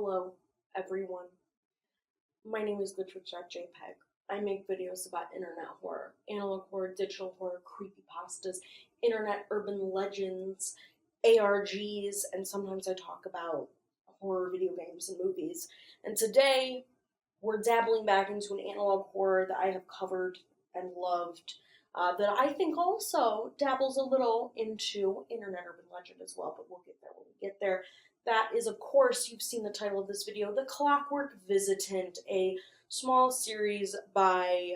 Hello, everyone. My name is GlitchWitch.JPG. I make videos about internet horror, analog horror, digital horror, creepypastas, internet urban legends, ARGs, and sometimes I talk about horror video games and movies. And today, we're dabbling back into an analog horror that I have covered and loved, that I think also dabbles a little into internet urban legend as well, but we'll get there when we get there. That is, of course, you've seen the title of this video, The Clockwork Visitant, a small series by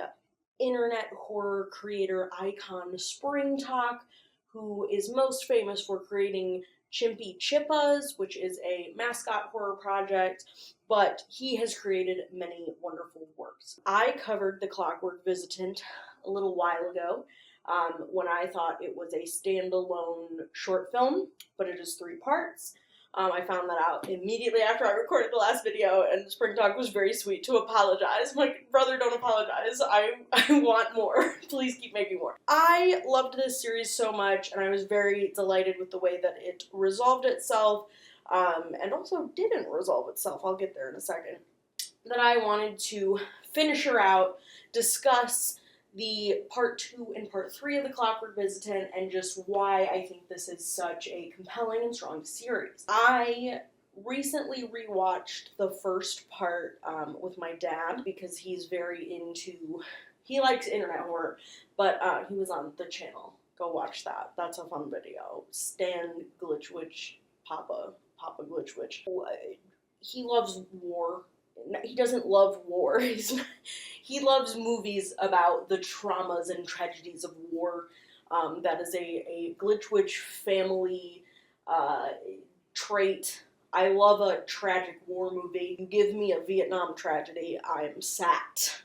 internet horror creator icon Springtalk, who is most famous for creating Chimpy Chippas, which is a mascot horror project, but he has created many wonderful works. I covered The Clockwork Visitant a little while ago, when I thought it was a standalone short film, but it is 3 parts. I found that out immediately after I recorded the last video, and Springtalk was very sweet to apologize. I'm like, brother, don't apologize. I want more. Please keep making more. I loved this series so much, and I was very delighted with the way that it resolved itself, and also didn't resolve itself. I'll get there in a second. That I wanted to finish her out, discuss the part 2 and part 3 of The Clockwork Visitant, and just why I think this is such a compelling and strong series. I recently rewatched the first part with my dad, because he's very into, he likes internet horror, but he was on the channel. Go watch that. That's a fun video. Stan GlitchWitch, Papa GlitchWitch. He loves war. He doesn't love war. He loves movies about the traumas and tragedies of war. That is a GlitchWitch family trait. I love a tragic war movie. You give me a Vietnam tragedy, I'm sat.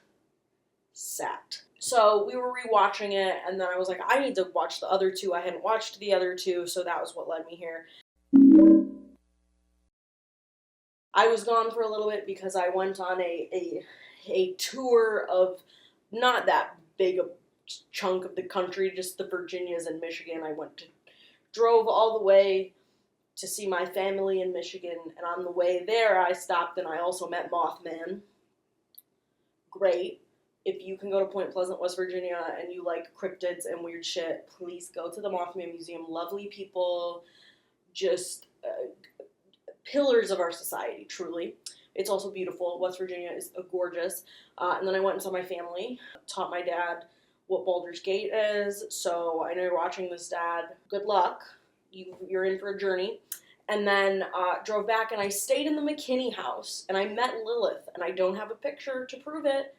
So we were rewatching it, and then I was like, I need to watch the other 2. I hadn't watched the other 2, so that was what led me here. I was gone for a little bit because I went on a tour of not that big a chunk of the country, just the Virginias and Michigan. Drove all the way to see my family in Michigan, and on the way there I stopped and I also met Mothman. Great. If you can go to Point Pleasant, West Virginia, and you like cryptids and weird shit, please go to the Mothman Museum. Lovely people, just pillars of our society, truly. It's also beautiful. West Virginia is gorgeous. And then I went and saw my family, taught my dad what Baldur's Gate is, so I know you're watching this, Dad. Good luck. You're in for a journey. And then drove back, and I stayed in the McKinney house, and I met Lilith, and I don't have a picture to prove it,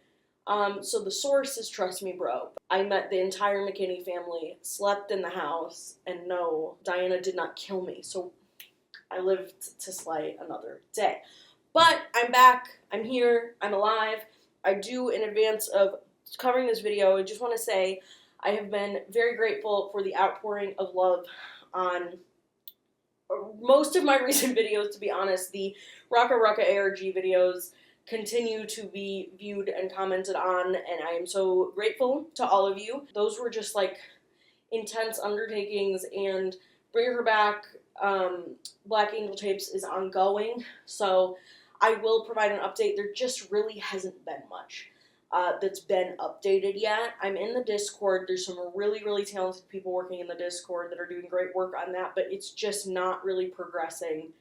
so the source is trust me, bro. I met the entire McKinney family, slept in the house, and no, Diana did not kill me, so I lived to slay another day. But I'm back, I'm here, I'm alive. I do, in advance of covering this video, I just want to say I have been very grateful for the outpouring of love on most of my recent videos, to be honest. The Rocka ARG videos continue to be viewed and commented on, and I am so grateful to all of you. Those were just like intense undertakings, and Bring Her Back, Black Angel Tapes is ongoing, so I will provide an update. There just really hasn't been much that's been updated yet. I'm in the Discord. There's some really, really talented people working in the Discord that are doing great work on that, but it's just not really progressing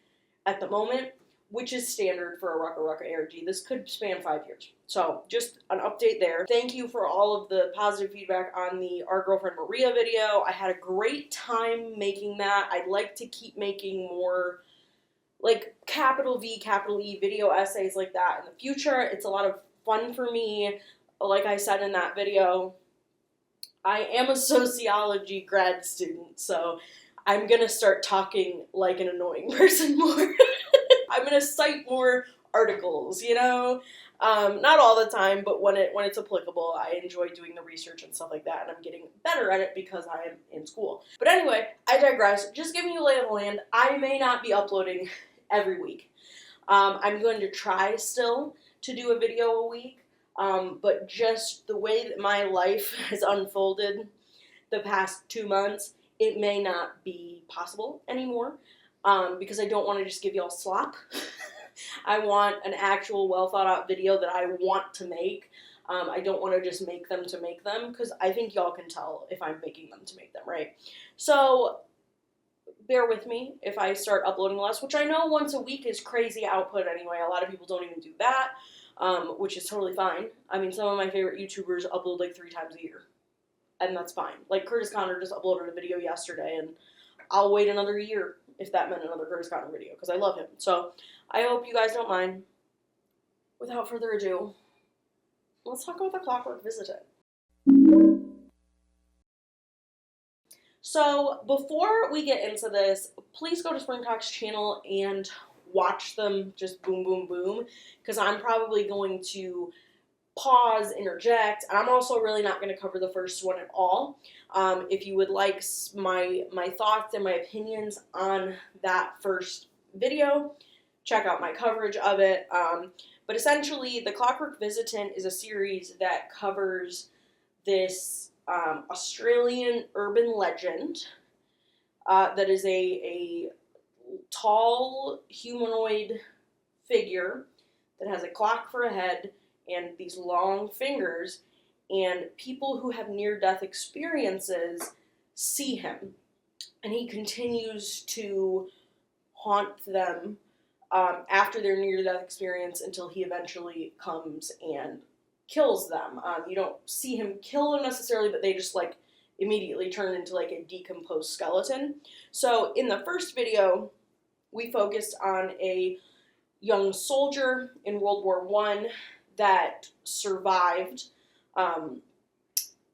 at the moment, which is standard for a Rocka ARG. This could span 5 years. So, just an update there. Thank you for all of the positive feedback on the Our Girlfriend Maria video. I had a great time making that. I'd like to keep making more, like, capital V, capital E video essays like that in the future. It's a lot of fun for me. Like I said in that video, I am a sociology grad student, so I'm gonna start talking like an annoying person more. I'm gonna cite more articles, you know? Not all the time, but when it's applicable, I enjoy doing the research and stuff like that, and I'm getting better at it because I am in school. But anyway, I digress. Just giving you a lay of the land. I may not be uploading every week. I'm going to try still to do a video a week, but just the way that my life has unfolded the past 2 months, it may not be possible anymore. Because I don't want to just give y'all slop. I want an actual well thought out video that I want to make. I don't want to just make them to make them, because I think y'all can tell if I'm making them to make them, right? So bear with me if I start uploading less, which I know once a week is crazy output anyway. A lot of people don't even do that, which is totally fine. I mean, some of my favorite YouTubers upload like 3 times a year, and that's fine. Like Curtis Connor just uploaded a video yesterday, and I'll wait another year if that meant another Curtis Connor video, because I love him. So I hope you guys don't mind. Without further ado, let's talk about the Clockwork Visitant. So before we get into this, please go to Spring Talk's channel and watch them just boom, boom, boom, because I'm probably going to pause, interject, and I'm also really not going to cover the first one at all. If you would like my thoughts and my opinions on that first video, check out my coverage of it. But essentially, the Clockwork Visitant is a series that covers this Australian urban legend that is a tall humanoid figure that has a clock for a head and these long fingers, and people who have near-death experiences see him, and he continues to haunt them after their near-death experience until he eventually comes and kills them. You don't see him kill them necessarily, but they just like immediately turn into like a decomposed skeleton. So in the first video, we focused on a young soldier in World War I that survived World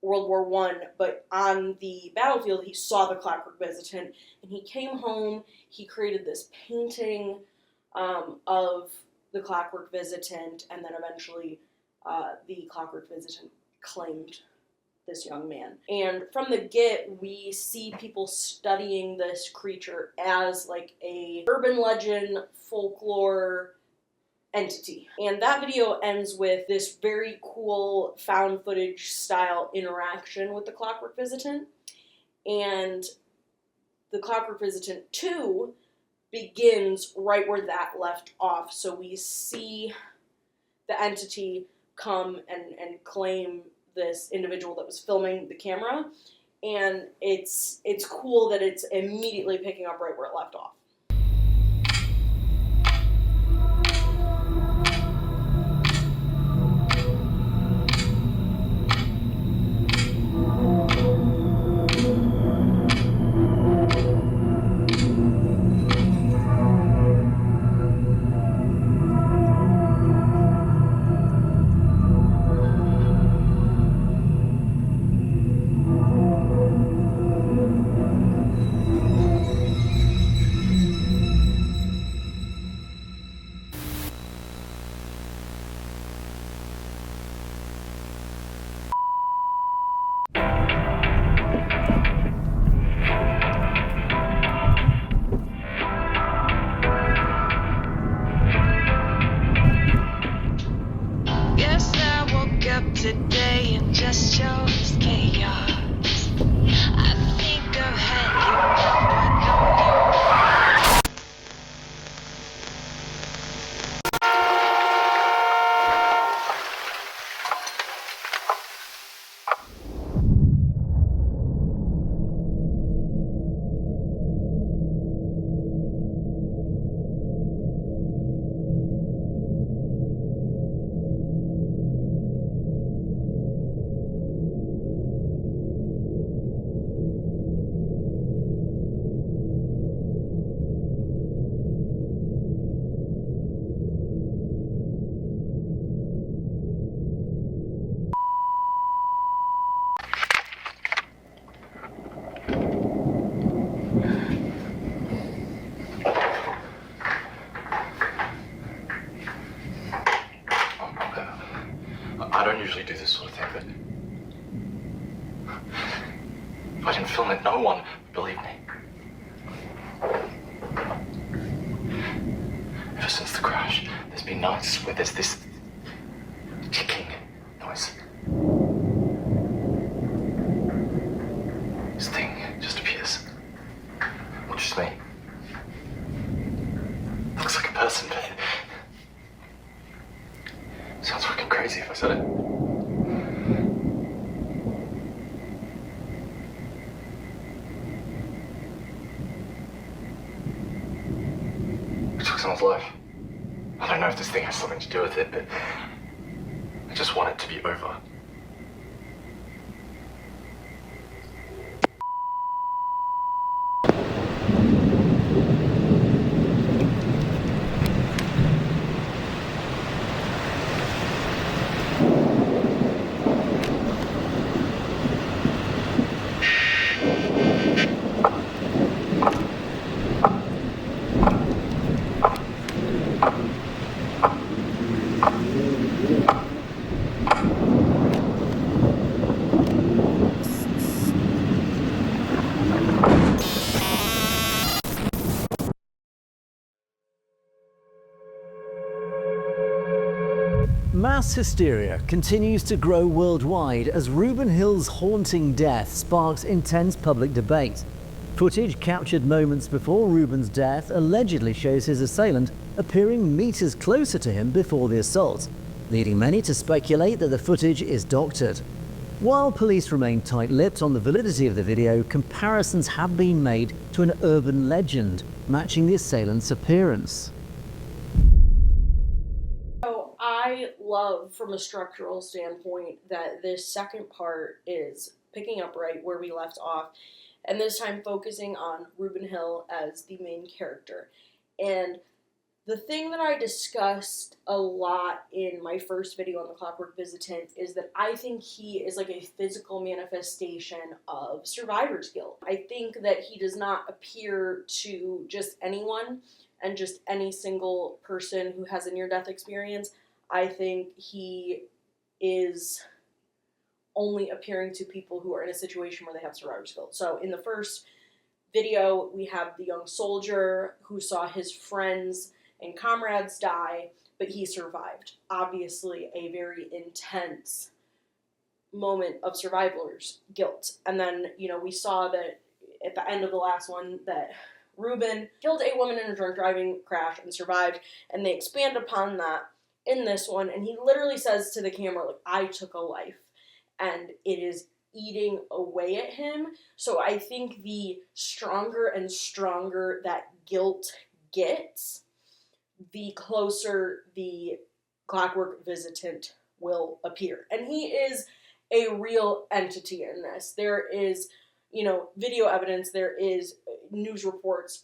War I, but on the battlefield he saw the Clockwork Visitant, and he came home, he created this painting of the Clockwork Visitant, and then eventually the Clockwork Visitant claimed this young man. And from the get, we see people studying this creature as like a urban legend, folklore entity. And that video ends with this very cool found footage style interaction with the Clockwork Visitant. And the Clockwork Visitant 2 begins right where that left off. So we see the entity come and claim this individual that was filming the camera, and it's cool that it's immediately picking up right where it left off. Today and just chose chaos. I think I've had you, I don't usually do this sort of thing, but if I didn't film it, no one would believe me. Ever since the crash, there's been nights where there's this ticking noise. This thing just appears. Watches me. Looks like a person, but took someone's life. I don't know if this thing has something to do with it, but I just want it to be over. Mass hysteria continues to grow worldwide as Reuben Hill's haunting death sparks intense public debate. Footage captured moments before Reuben's death allegedly shows his assailant appearing meters closer to him before the assault, leading many to speculate that the footage is doctored. While police remain tight-lipped on the validity of the video, comparisons have been made to an urban legend, matching the assailant's appearance. I love, from a structural standpoint, that this second part is picking up right where we left off, and this time focusing on Reuben Hill as the main character. And the thing that I discussed a lot in my first video on the Clockwork Visitant is that I think he is like a physical manifestation of survivor's guilt. I think that he does not appear to just anyone and just any single person who has a near-death experience. I think he is only appearing to people who are in a situation where they have survivor's guilt. So in the first video, we have the young soldier who saw his friends and comrades die, but he survived. Obviously, a very intense moment of survivor's guilt. And then, we saw that at the end of the last one that Reuben killed a woman in a drunk driving crash and survived, and they expand upon that in this one, and he literally says to the camera, like, I took a life, and it is eating away at him. So I think the stronger and stronger that guilt gets, the closer the Clockwork Visitant will appear. And he is a real entity in this. There is, video evidence, there is news reports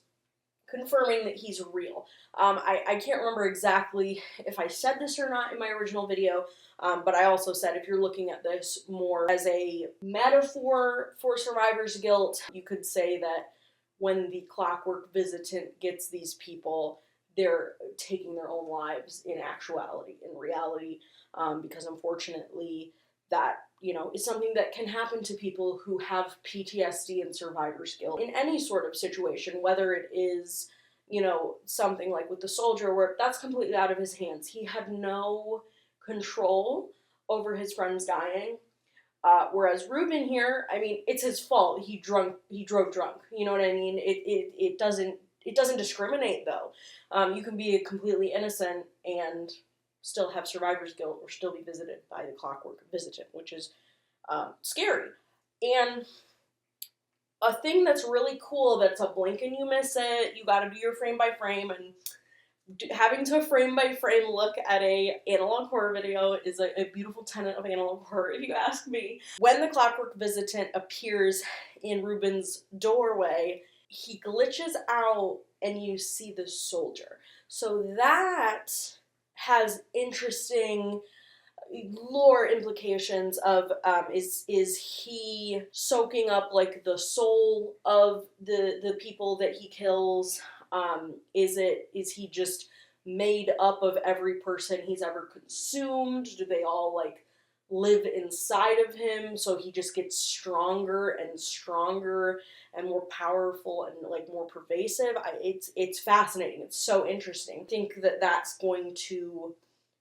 confirming that he's real. I can't remember exactly if I said this or not in my original video, but I also said if you're looking at this more as a metaphor for survivor's guilt, you could say that when the Clockwork Visitant gets these people, they're taking their own lives in actuality, in reality, because unfortunately that, is something that can happen to people who have PTSD and survivor's guilt in any sort of situation, whether it is, something like with the soldier where that's completely out of his hands. He had no control over his friends dying. Whereas Reuben here, I mean, it's his fault. He drove drunk. You know what I mean? It doesn't discriminate though. You can be completely innocent and still have survivor's guilt or still be visited by the Clockwork Visitant, which is scary. And a thing that's really cool that's a blink and you miss it, you gotta do your frame by frame, and having to frame by frame look at a analog horror video is a beautiful tenet of analog horror, if you ask me. When the Clockwork Visitant appears in Reuben's doorway, he glitches out and you see the soldier. So that has interesting lore implications of is he soaking up like the soul of the people that he kills? Is he just made up of every person he's ever consumed? Do they all like live inside of him, so he just gets stronger and stronger and more powerful and like more pervasive? It's fascinating. It's so interesting. I think that that's going to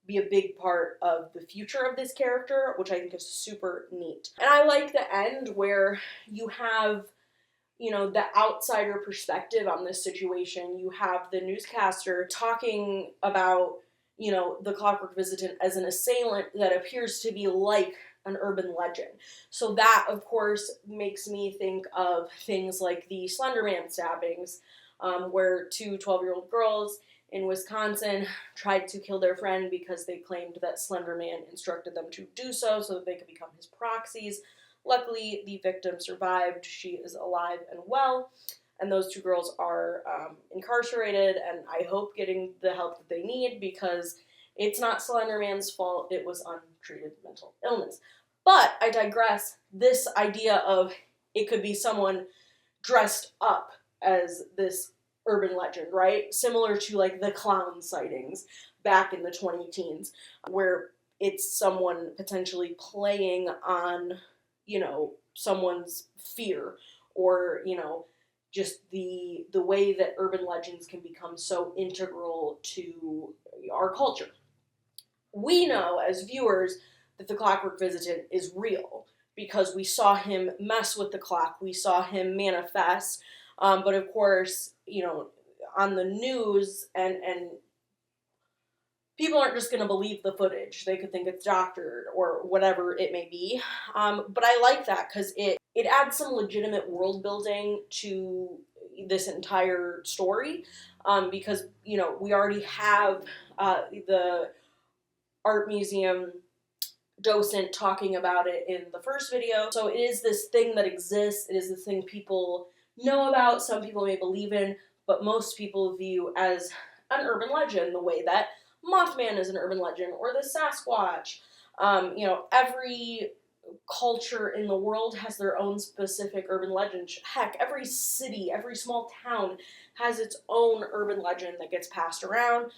be a big part of the future of this character, which I think is super neat. And I like the end where you have, the outsider perspective on this situation. You have the newscaster talking about, the Clockwork Visitant as an assailant that appears to be like an urban legend. So that, of course, makes me think of things like the Slender Man stabbings, where two 12-year-old girls in Wisconsin tried to kill their friend because they claimed that Slender Man instructed them to do so that they could become his proxies. Luckily, the victim survived. She is alive and well, and those two girls are incarcerated, and I hope getting the help that they need, because it's not Slender Man's fault. It was untreated mental illness. But I digress. This idea of it could be someone dressed up as this urban legend, right? Similar to like the clown sightings back in the 2010s, where it's someone potentially playing on, someone's fear, or, just the way that urban legends can become so integral to our culture. We know as viewers that the Clockwork Visitant is real because we saw him mess with the clock, we saw him manifest, but of course, on the news and people aren't just going to believe the footage. They could think it's doctored or whatever it may be. But I like that because it adds some legitimate world building to this entire story, because, we already have the art museum docent talking about it in the first video. So it is this thing that exists. It is this thing people know about, some people may believe in, but most people view as an urban legend, the way that Mothman is an urban legend, or the Sasquatch. Every culture in the world has their own specific urban legend. Heck, every city, every small town has its own urban legend that gets passed around,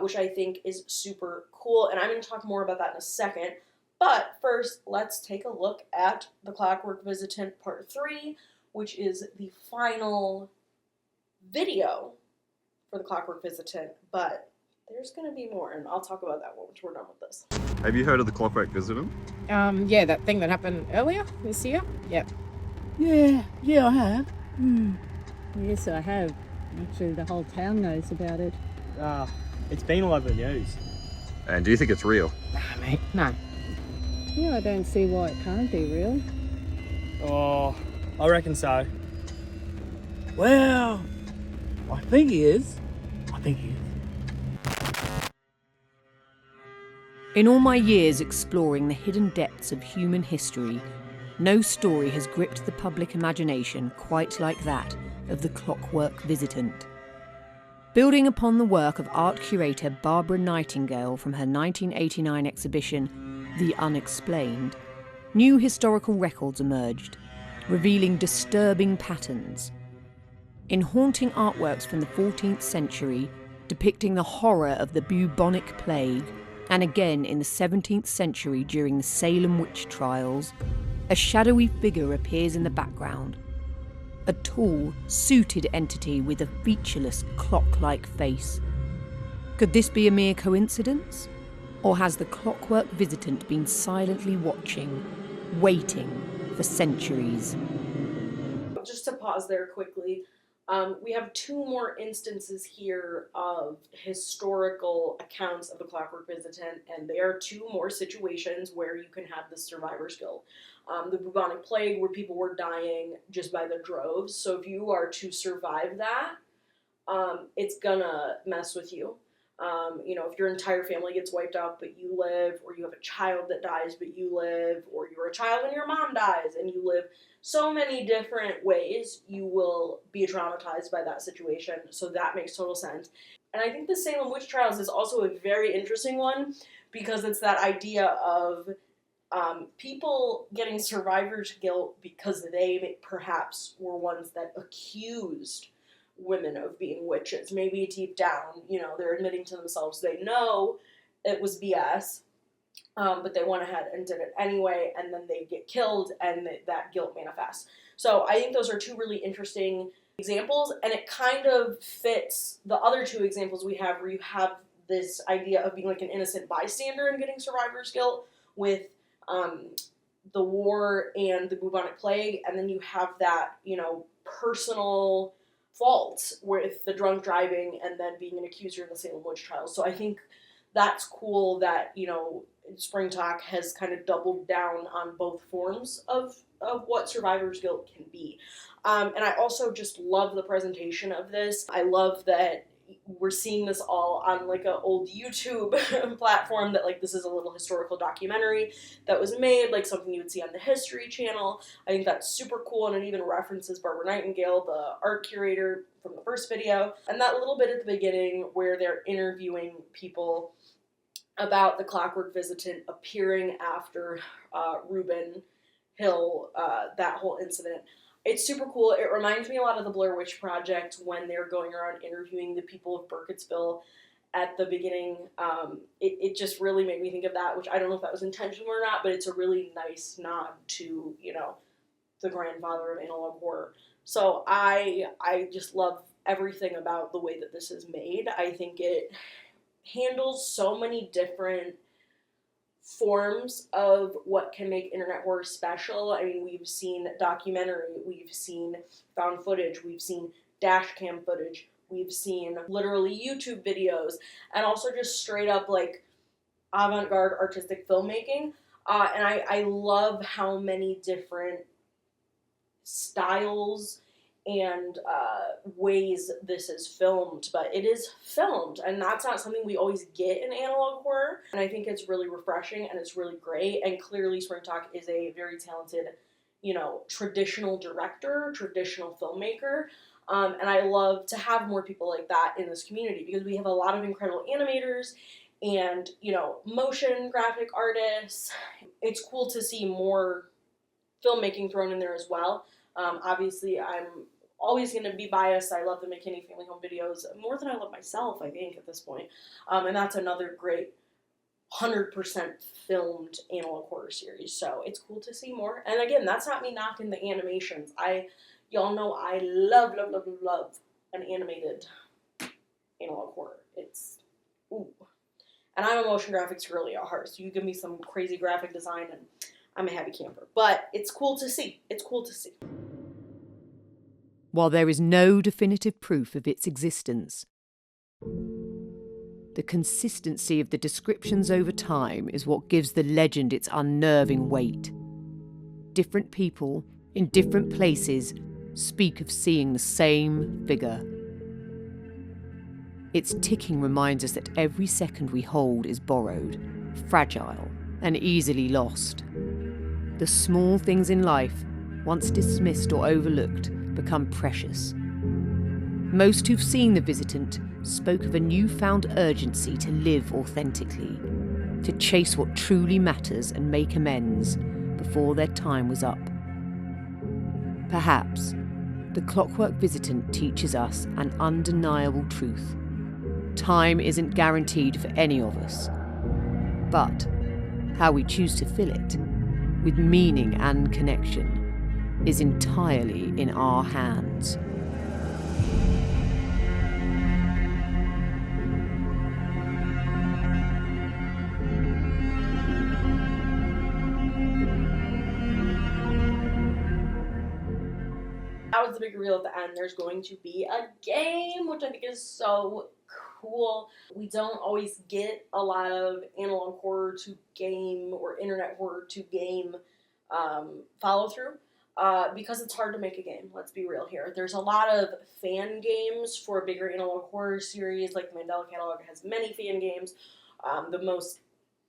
which I think is super cool, and I'm going to talk more about that in a second. But first, let's take a look at The Clockwork Visitant Part 3, which is the final video for The Clockwork Visitant, but there's going to be more, and I'll talk about that once we're done with this. Have you heard of the Clockwork Visitant? Yeah, that thing that happened earlier this year? Yep. Yeah, I have. Yes, I have. Actually, the whole town knows about it. It's been all over the news. And do you think it's real? Nah, mate, no. Yeah, I don't see why it can't be real. Oh, I reckon so. Well, I think he is. In all my years exploring the hidden depths of human history, no story has gripped the public imagination quite like that of the Clockwork Visitant. Building upon the work of art curator Barbara Nightingale from her 1989 exhibition, The Unexplained, new historical records emerged, revealing disturbing patterns. In haunting artworks from the 14th century, depicting the horror of the bubonic plague, and again in the 17th century during the Salem witch trials, a shadowy figure appears in the background. A tall, suited entity with a featureless, clock-like face. Could this be a mere coincidence? Or has the Clockwork Visitant been silently watching, waiting for centuries? Just to pause there quickly, we have two more instances here of historical accounts of the Clockwork Visitant, and they are two more situations where you can have the survivor's guilt. The bubonic plague, where people were dying just by the droves, so if you are to survive that, it's gonna mess with you. If your entire family gets wiped out but you live, or you have a child that dies but you live, or you're a child and your mom dies and you live, so many different ways you will be traumatized by that situation, so that makes total sense. And I think the Salem witch trials is also a very interesting one, because it's that idea of people getting survivor's guilt because they perhaps were ones that accused women of being witches. Maybe deep down, they're admitting to themselves they know it was BS, but they went ahead and did it anyway, and then they get killed, and that guilt manifests. So I think those are two really interesting examples, and it kind of fits the other two examples we have, where you have this idea of being like an innocent bystander and getting survivor's guilt with the war and the bubonic plague, and then you have that, personal fault with the drunk driving and then being an accuser in the Salem witch trials. So I think that's cool that, Spring Talk has kind of doubled down on both forms of what survivor's guilt can be. And I also just love the presentation of this. I love that we're seeing this all on like a old YouTube platform that like this is a little historical documentary that was made, like something you would see on the History Channel. I think that's super cool, and it even references Barbara Nightingale, the art curator from the first video. And that little bit at the beginning where they're interviewing people about the Clockwork Visitant appearing after Reuben Hill, that whole incident. It's super cool. It reminds me a lot of the Blair Witch Project when they're going around interviewing the people of Burkittsville at the beginning. It just really made me think of that, which I don't know if that was intentional or not, but it's a really nice nod to, you know, the grandfather of analog horror. So I just love everything about the way that this is made. I think it handles so many different forms of what can make internet horror special. I mean, we've seen documentary, we've seen found footage, we've seen dash cam footage, we've seen literally YouTube videos, and also just straight up like avant-garde artistic filmmaking. And I love how many different styles and ways this is filmed, but it is filmed, and that's not something we always get in analog horror, and I think it's really refreshing and it's really great. And clearly Spring Talk is a very talented, you know, traditional director, traditional filmmaker, and I love to have more people like that in this community, because we have a lot of incredible animators and, you know, motion graphic artists. It's cool to see more filmmaking thrown in there as well. Obviously, I'm always going to be biased. I love the McKinney Family Home Videos more than I love myself, I think, at this point. And that's another great 100% filmed analog horror series. So it's cool to see more. And again, that's not me knocking the animations. Y'all know I love an animated analog horror. It's, ooh. And I'm a motion graphics girly at heart, so you give me some crazy graphic design and I'm a happy camper. But it's cool to see. It's cool to see. While there is no definitive proof of its existence, the consistency of the descriptions over time is what gives the legend its unnerving weight. Different people, in different places, speak of seeing the same figure. Its ticking reminds us that every second we hold is borrowed, fragile, and easily lost. The small things in life, once dismissed or overlooked, become precious. Most who've seen the Visitant spoke of a newfound urgency to live authentically, to chase what truly matters and make amends before their time was up. Perhaps the Clockwork Visitant teaches us an undeniable truth. Time isn't guaranteed for any of us, but how we choose to fill it, with meaning and connection, is entirely in our hands. That was the big reveal at the end. There's going to be a game, which I think is so cool. We don't always get a lot of analog horror to game or internet horror to game follow through. Because it's hard to make a game, let's be real here. There's a lot of fan games for a bigger analog horror series, like the Mandela Catalog has many fan games. The most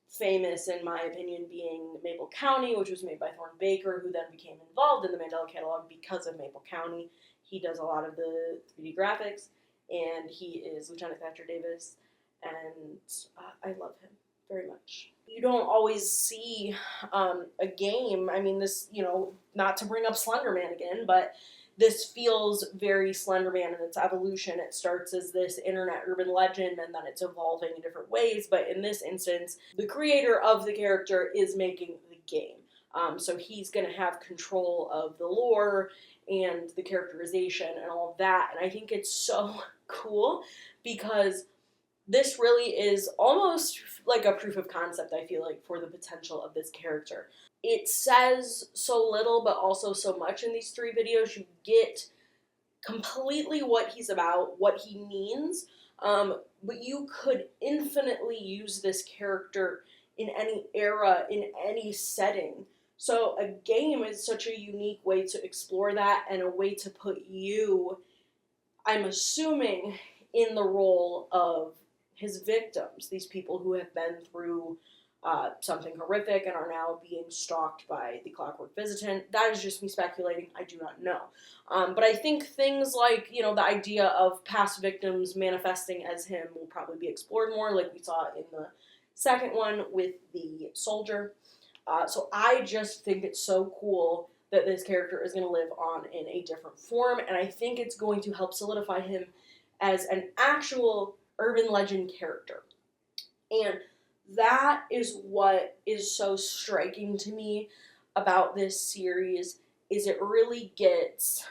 famous, in my opinion, being Maple County, which was made by Thorne Baker, who then became involved in the Mandela Catalog because of Maple County. He does a lot of the 3D graphics, and he is Lieutenant Thatcher Davis, and I love him very much. You don't always see a game. I mean, this, you know, not to bring up Slender Man again, but this feels very Slender Man in its evolution. It starts as this internet urban legend, and then it's evolving in different ways. But in this instance, the creator of the character is making the game. So he's going to have control of the lore and the characterization and all of that. And I think it's so cool because this really is almost like a proof of concept, I feel like, for the potential of this character. It says so little, but also so much in these 3 videos. You get completely what he's about, what he means, but you could infinitely use this character in any era, in any setting. So a game is such a unique way to explore that and a way to put you, I'm assuming, in the role of his victims, these people who have been through something horrific and are now being stalked by the Clockwork Visitant. That is just me speculating. I do not know. But I think things like, you know, the idea of past victims manifesting as him will probably be explored more, like we saw in the second one with the soldier. So I just think it's so cool that this character is going to live on in a different form, and I think it's going to help solidify him as an actual urban legend character. And that is what is so striking to me about this series, is it really gets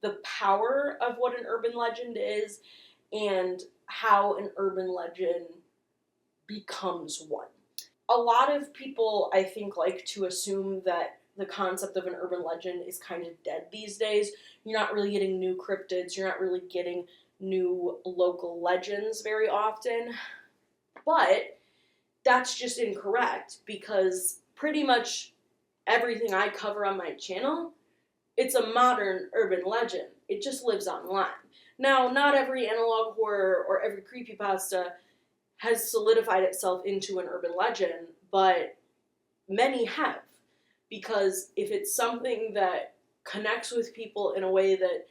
the power of what an urban legend is and how an urban legend becomes one. A lot of people, I think, like to assume that the concept of an urban legend is kind of dead these days. You're not really getting new cryptids, you're not really getting new local legends very often, but that's just incorrect, because pretty much everything I cover on my channel, it's a modern urban legend. It just lives online. Now, not every analog horror or every creepypasta has solidified itself into an urban legend, but many have, because if it's something that connects with people in a way that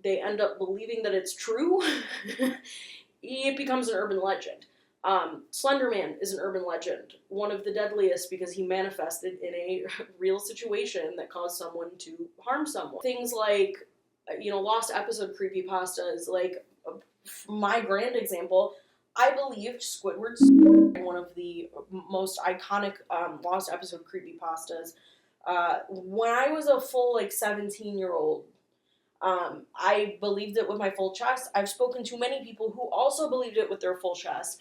they end up believing that it's true, it becomes an urban legend. Slender Man is an urban legend, one of the deadliest because he manifested in a real situation that caused someone to harm someone. Things like, you know, lost episode creepypastas, like my grand example, I believed Squidward's one of the most iconic lost episode creepypastas. When I was a full 17-year-old, I believed it with my full chest. I've spoken to many people who also believed it with their full chest.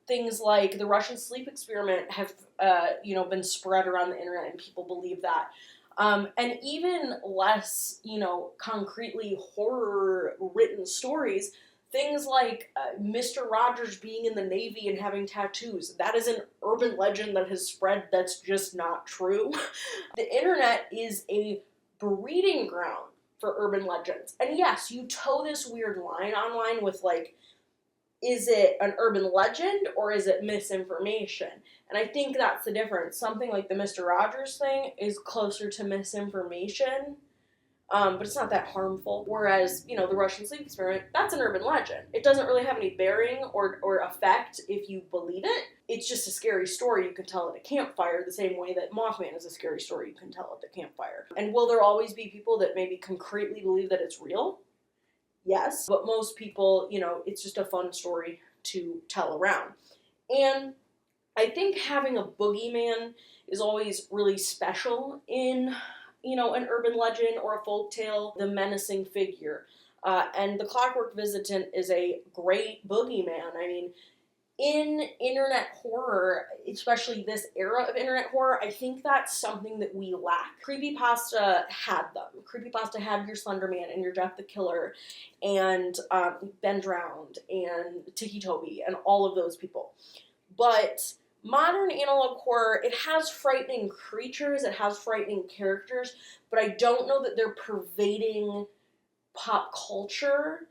Things like the Russian sleep experiment have, been spread around the internet, and people believe that. And even less, concretely horror-written stories, things like Mr. Rogers being in the Navy and having tattoos. That is an urban legend that has spread that's just not true. The internet is a breeding ground for urban legends. And yes, you toe this weird line online with is it an urban legend or is it misinformation? And I think that's the difference. Something like the Mr. Rogers thing is closer to misinformation, but it's not that harmful. Whereas, the Russian sleep experiment, that's an urban legend. It doesn't really have any bearing or effect if you believe it. It's just a scary story you can tell at a campfire, the same way that Mothman is a scary story you can tell at the campfire. And will there always be people that maybe concretely believe that it's real? Yes, but most people, it's just a fun story to tell around. And I think having a boogeyman is always really special in, an urban legend or a folktale, the menacing figure. And the Clockwork Visitant is a great boogeyman. I mean, in internet horror, especially this era of internet horror, I think that's something that we lack. Creepypasta had them. Creepypasta had your Slender Man and your Jeff the Killer and Ben Drowned and Tiki Toby and all of those people. But modern analog horror, it has frightening creatures, it has frightening characters, but I don't know that they're pervading pop culture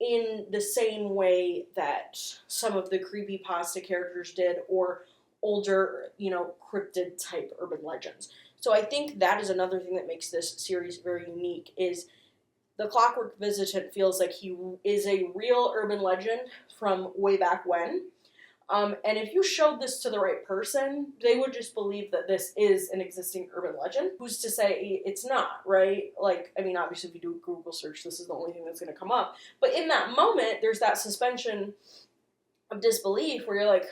in the same way that some of the creepypasta characters did, or older, cryptid type urban legends. So I think that is another thing that makes this series very unique, is the Clockwork Visitant feels like he is a real urban legend from way back when. And if you showed this to the right person, they would just believe that this is an existing urban legend. Who's to say it's not, right? Obviously if you do a Google search, this is the only thing that's going to come up. But in that moment, there's that suspension of disbelief where you're like,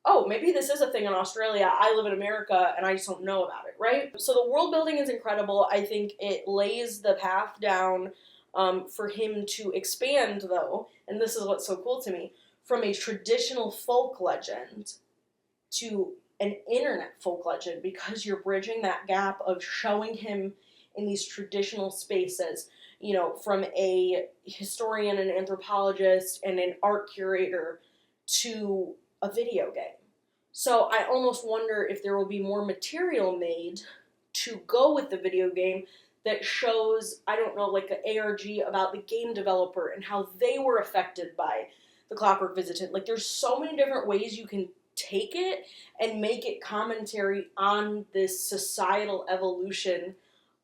oh, maybe this is a thing in Australia. I live in America and I just don't know about it, right? So the world building is incredible. I think it lays the path down for him to expand, though, and this is what's so cool to me, from a traditional folk legend to an internet folk legend, because you're bridging that gap of showing him in these traditional spaces, from a historian, an anthropologist, and an art curator to a video game. So I almost wonder if there will be more material made to go with the video game that shows, I don't know, like an ARG about the game developer and how they were affected by the Clockwork Visitant. Like, there's so many different ways you can take it and make it commentary on this societal evolution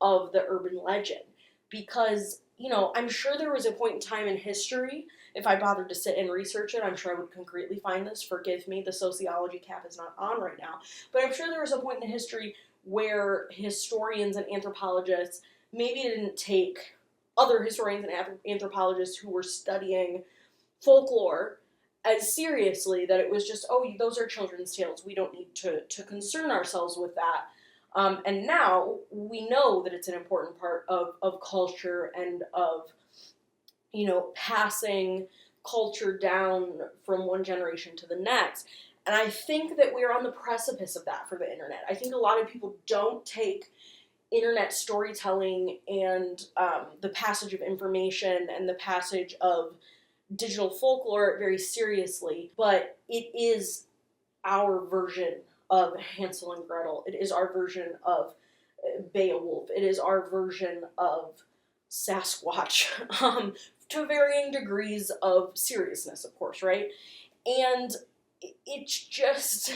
of the urban legend. Because, you know, I'm sure there was a point in time in history, if I bothered to sit and research it, I'm sure I would concretely find this. Forgive me, the sociology cap is not on right now. But I'm sure there was a point in history where historians and anthropologists maybe didn't take other historians and anthropologists who were studying folklore as seriously, that it was just, oh, those are children's tales, we don't need to concern ourselves with that. And now we know that it's an important part of culture and of, you know, passing culture down from one generation to the next. And I think that we're on the precipice of that for the internet. I think a lot of people don't take internet storytelling and the passage of information and the passage of digital folklore very seriously, but it is our version of Hansel and Gretel. It is our version of Beowulf. It is our version of Sasquatch, to varying degrees of seriousness, of course, right? And it's just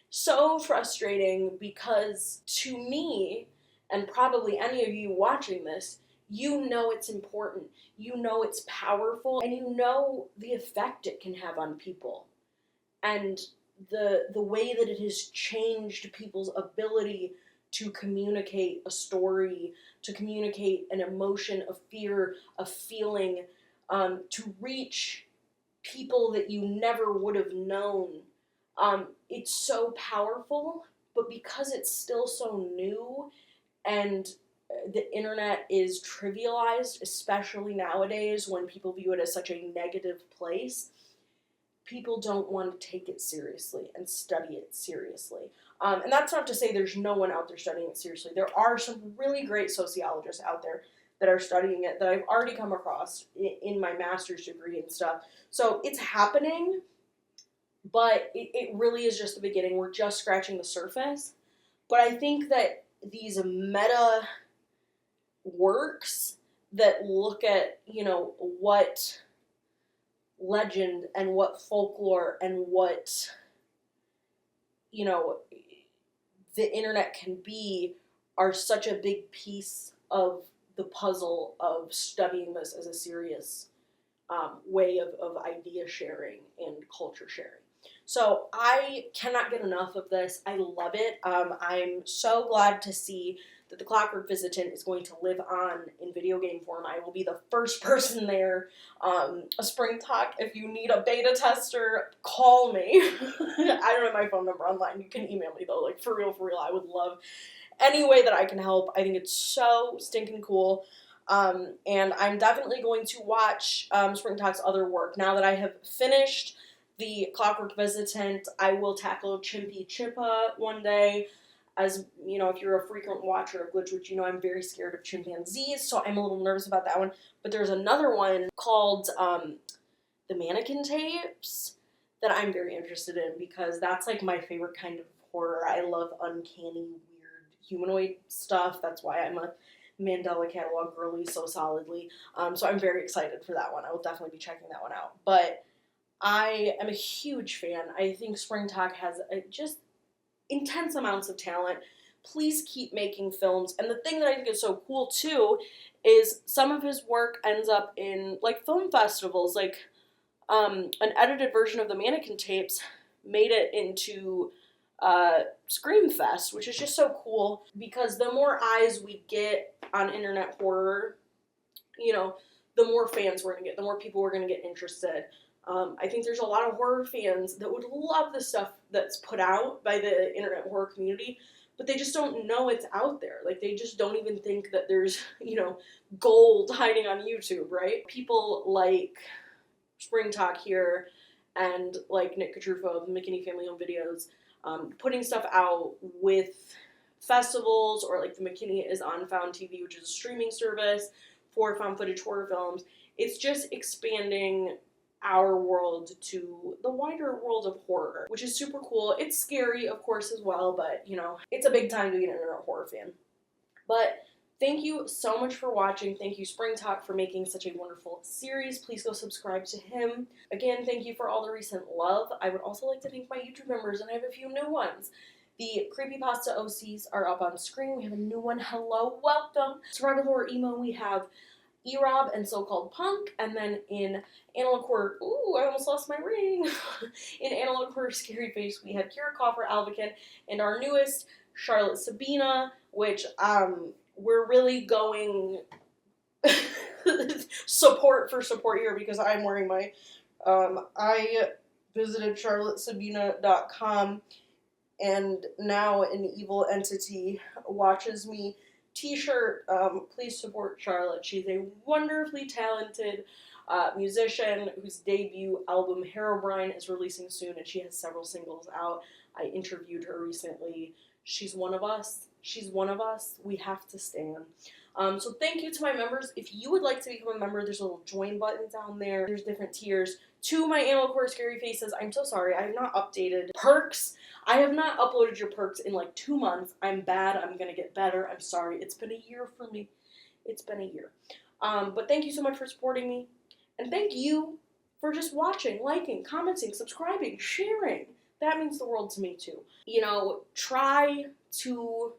so frustrating because, to me, and probably any of you watching this, you know it's important, you know it's powerful, and you know the effect it can have on people. And the way that it has changed people's ability to communicate a story, to communicate an emotion, a fear, a feeling, to reach people that you never would have known. It's so powerful, but because it's still so new and the internet is trivialized, especially nowadays when people view it as such a negative place, people don't want to take it seriously and study it seriously. And that's not to say there's no one out there studying it seriously. There are some really great sociologists out there that are studying it that I've already come across in my master's degree and stuff. So it's happening, but it really is just the beginning. We're just scratching the surface. But I think that these meta works that look at, you know, what legend and what folklore and what, you know, the internet can be are such a big piece of the puzzle of studying this as a serious way of idea sharing and culture sharing. So I cannot get enough of this. I love it. I'm so glad to see that the Clockwork Visitant is going to live on in video game form. I will be the first person there. A Spring Talk, if you need a beta tester, call me. I don't have my phone number online. You can email me though, like for real, I would love any way that I can help. I think it's so stinking cool. And I'm definitely going to watch Spring Talk's other work. Now that I have finished the Clockwork Visitant, I will tackle Chimpy Chippa one day. As, you know, if you're a frequent watcher of GlitchWitch, you know I'm very scared of chimpanzees, so I'm a little nervous about that one. But there's another one called The Mannequin Tapes that I'm very interested in because that's like my favorite kind of horror. I love uncanny, weird humanoid stuff. That's why I'm a Mandela Catalog girly so solidly. So I'm very excited for that one. I will definitely be checking that one out. But I am a huge fan. I think Spring Talk has just intense amounts of talent. Please keep making films. And the thing that I think is so cool too is some of his work ends up in like film festivals. Like an edited version of the Mannequin Tapes made it into Scream Fest, which is just so cool because the more eyes we get on internet horror, you know, the more fans we're gonna get, the more people we're gonna get interested. I think there's a lot of horror fans that would love the stuff that's put out by the internet horror community, but they just don't know it's out there. Like, they just don't even think that there's, you know, gold hiding on YouTube, right? People like Spring Talk here and like Nick Catrufo of the McKinney Family Home Videos, putting stuff out with festivals, or like the McKinney is on Found TV, which is a streaming service for found footage horror films. It's just expanding our world to the wider world of horror, which is super cool. It's scary, of course, as well, but, you know, it's a big time to be an internet horror fan. But Thank you so much for watching. Thank you, Spring Talk, for making such a wonderful series. Please go subscribe to him. Again, thank you for all the recent love. I would also like to thank my YouTube members, and I have a few new ones. The Creepypasta OCs are up on screen. We have a new one. Hello, welcome. Survival Horror Emo, we have E-Rob and So-Called Punk, and then in Analog Horror, ooh, I almost lost my ring. In Analog Horror Scary Face, we have Kira Coffer, Alvakin, and our newest, Charlotte Sabina, which, we're really going support for support here because I'm wearing my, I visited charlottesabina.com, and now an evil entity watches me t-shirt. Please support Charlotte. She's a wonderfully talented musician whose debut album Herobrine is releasing soon, and she has several singles out. I interviewed her recently. She's one of us. She's one of us. We have to stand. So thank you to my members. If you would like to become a member, there's a little join button down there. There's different tiers. To my Analog Horror Scary Faces, I'm so sorry. I have not updated perks. I have not uploaded your perks in like 2 months. I'm bad. I'm going to get better. I'm sorry. It's been a year for me. It's been a year. But thank you so much for supporting me. And thank you for just watching, liking, commenting, subscribing, sharing. That means the world to me too. You know, try to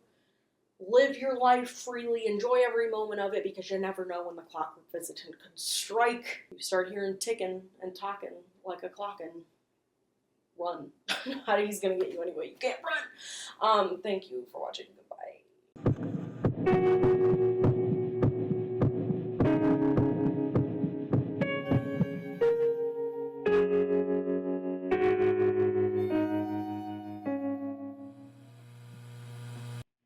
live your life freely, enjoy every moment of it, because you never know when the Clockwork Visitant could strike. You start hearing ticking and talking like a clock and run. How he's gonna get you anyway? You can't run. Thank you for watching. Goodbye.